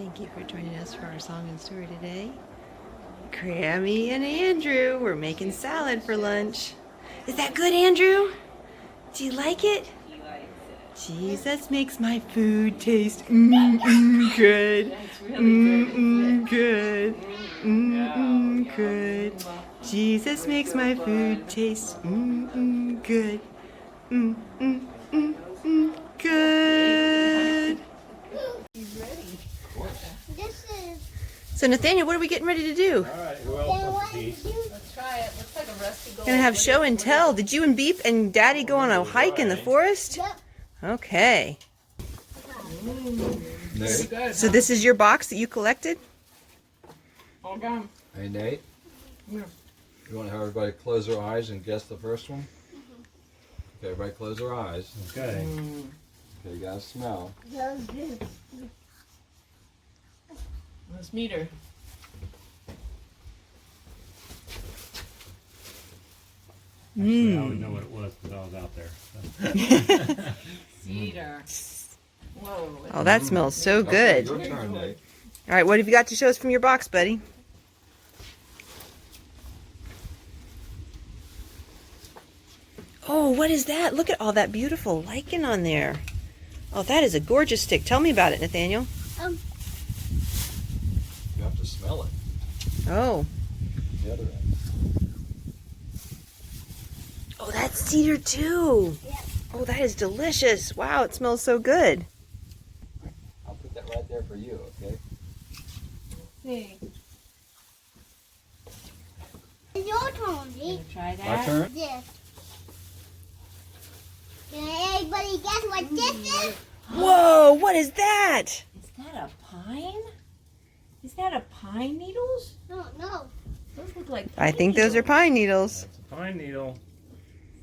Thank you for joining us for our song and story today. Grammy and Andrew, we're making salad for lunch. Is that good, Andrew? Do you like it? Jesus makes my food taste good. Good. Good. Jesus makes my food taste good. Good. So Nathaniel, what are we getting ready to do? Alright, who else wants a piece? Let's try it. Looks like a rusty gold. Gonna have show and tell. Did you and Beep and Daddy go on a hike in the forest? Okay. Nate? So this is your box that you collected? All gone. Hey Nate? Yeah. You want to have everybody close their eyes and guess the first one? Okay, everybody close their eyes. Okay. Okay, you gotta smell. Let's meet her. Actually, I would know what it was because I was out there. Cedar. Whoa. Oh, that smells so Okay, good. your turn, Nate. All right, what have you got to show us from your box, buddy? Oh, what is that? Look at all that beautiful lichen on there. Oh, that is a gorgeous stick. Tell me about it, Nathaniel. You have to smell it. Oh. The other end. Oh, that's cedar too. Oh, that is delicious. Wow, it smells so good. I'll put that right there for you, okay? Hey. It's your turn, Gonna try My that? turn? Yes. Can everybody guess what this is? Whoa, what is that? Is that a pine? Is that a pine needles? No. Those look like I pine think those are needles. pine needles. It's a pine needle.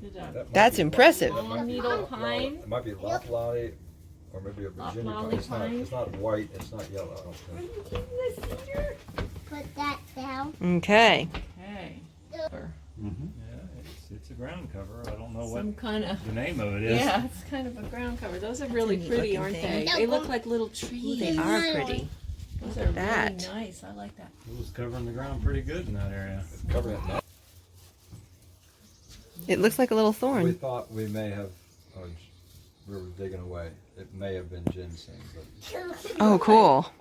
Is it a That might That's be impressive. long needle pine? It might be loplolly or maybe a Virginia Loplolly pine. It's not, pine? it's not white, it's not yellow, I don't Are think. you getting the cedar? Put that down. Okay. Okay. Yeah, it's a ground cover. I don't know what Some kind of. the name of it is. Yeah, it's kind of a ground cover. Those are really neat pretty, looking aren't thing. they? They look like little trees. They are pretty. Those are that. really nice. I like that. It was covering the ground pretty good in that area. It's covering it now. It looks like a little We thorn. thought we may have, we were digging away. It may have been ginseng, but Oh, cool.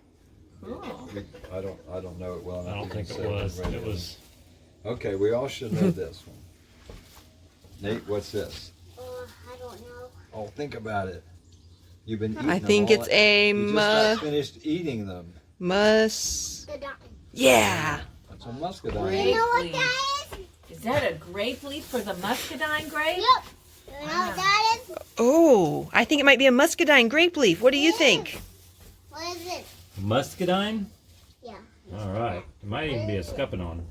Cool. I don't know it well enough. I don't to think say it was. right It now. was. Okay, we all should know this one. Nate, what's this? I don't know. Oh, think about it. You've been eating I them think all. it's a You just got finished eating them. The dot. Yeah. That's a muscadine. Great. You know what leaf. that is? Is that a grape leaf for the muscadine grape? Yep. You know what that is? Oh, I think it might be a muscadine grape leaf. What do you think? What is it? Muscadine? Yeah. All right. It might even be a scuppernong.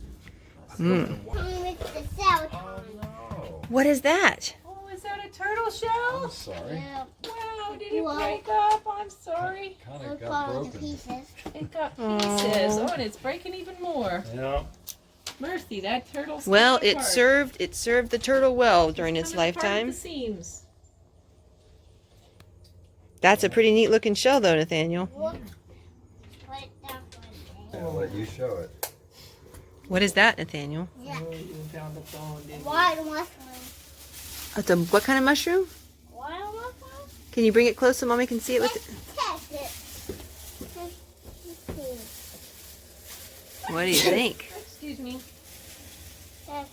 Mm. Coming with the sour Oh, time. no. What is that? Oh, is that a turtle I'm shell? sorry. Yeah. Wow, did it Whoa. break up? I'm sorry. Kind We'll of got fall into broken. pieces. It got Aw. pieces. Oh, and it's breaking even more. Yeah. Mercy, that turtle. Well, it served the turtle well during its Coming apart at lifetime. the seams. That's a pretty neat looking shell though, Nathaniel. Look. Put it down for a I'll let you show it. What is that, Nathaniel? Yeah. Oh, you found the phone, didn't you? Wild mushroom. It's a what kind of mushroom? Wild mushroom? Can you bring it close so Mommy can see it with Let's test it. Let's see. What do you think? Excuse me. Test.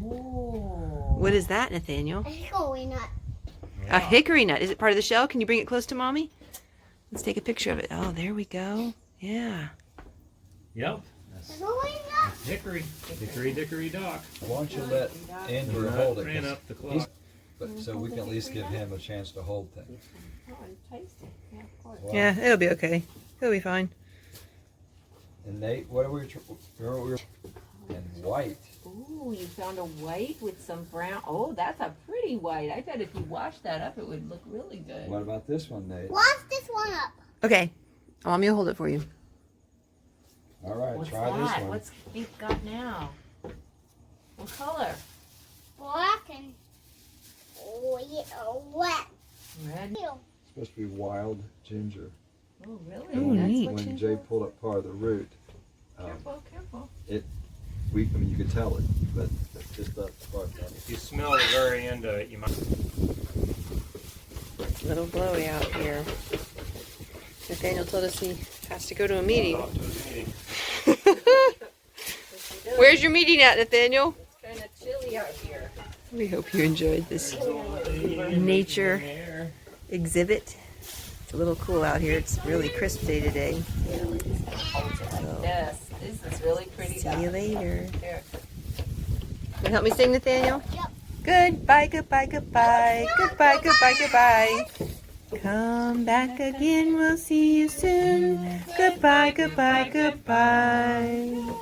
Oh. What is that, Nathaniel? A hickory nut. A hickory nut. Is it part of the shell? Can you bring it close to Mommy? Let's take a picture of it. Oh, there we go. Yeah. Yep. That's Hickory nut? hickory. Hickory dickory dock. Why don't you let Andrew hold it? Ran 'cause up the he's- clock. but, so we can at least give him a chance to hold things. Oh, and taste it. Yeah, of course. Wow. Yeah, it'll be okay. It'll be fine. And Nate, what are we? And white. Ooh, you found a white with some brown. Oh, that's a pretty white. I bet if you washed that up, it would look really good. What about this one, Nate? Wash this one up. Okay. Mommy will hold it for you. All right, What's try that? this one. What's Beef got now? What color? Black and wet. Red. It's supposed to be wild ginger. Oh, really? Oh, That's neat. what When you- Jay pulled up part of the root, Careful, careful. I mean, you could tell it, but it's just that part. If you smell the very end of it, you might. Little blowy out here. Nathaniel told us he has to go to a meeting. Off to a meeting. Where's your meeting at, Nathaniel? It's kind of chilly out here. We hope you enjoyed this nature exhibit. It's a little cool out here. It's a really crisp day today. Yes, this is really pretty. See you later. Here. Can you help me sing, Nathaniel? Yep. Goodbye, goodbye, goodbye. Goodbye, goodbye, goodbye. Come back again, we'll see you soon. Goodbye, goodbye, goodbye.